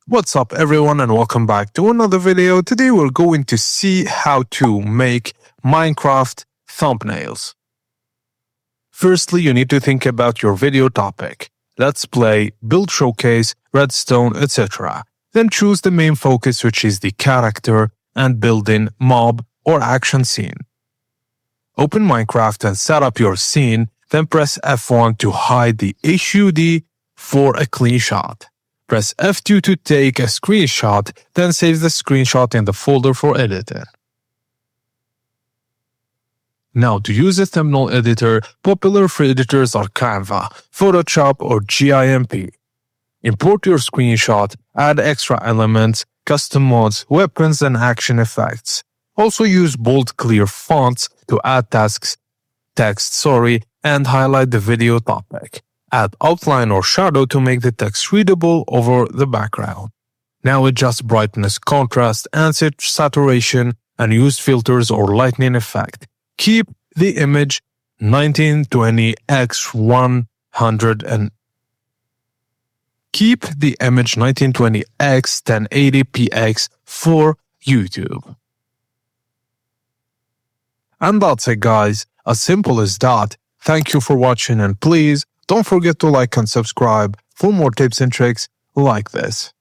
What's up everyone and welcome back to another video. Today we're going to see how to make Minecraft thumbnails. Firstly, you need to think about your video topic. Let's play, build showcase, redstone, etc. Then choose the main focus, which is the character and building, mob or action scene. Open Minecraft and set up your scene, then press F1 to hide the HUD for a clean shot. Press F2 to take a screenshot, then save the screenshot in the folder for editing. Now, to use a thumbnail editor, popular free editors are Canva, Photoshop, or GIMP. Import your screenshot, add extra elements, custom mods, weapons, and action effects. Also use bold, clear fonts to add text, and highlight the video topic. Add outline or shadow to make the text readable over the background. Now adjust brightness, contrast, and saturation, and use filters or lightning effect. Keep the image 1920x 1080px for YouTube. And that's it guys, as simple as that. Thank you for watching and please don't forget to like and subscribe for more tips and tricks like this.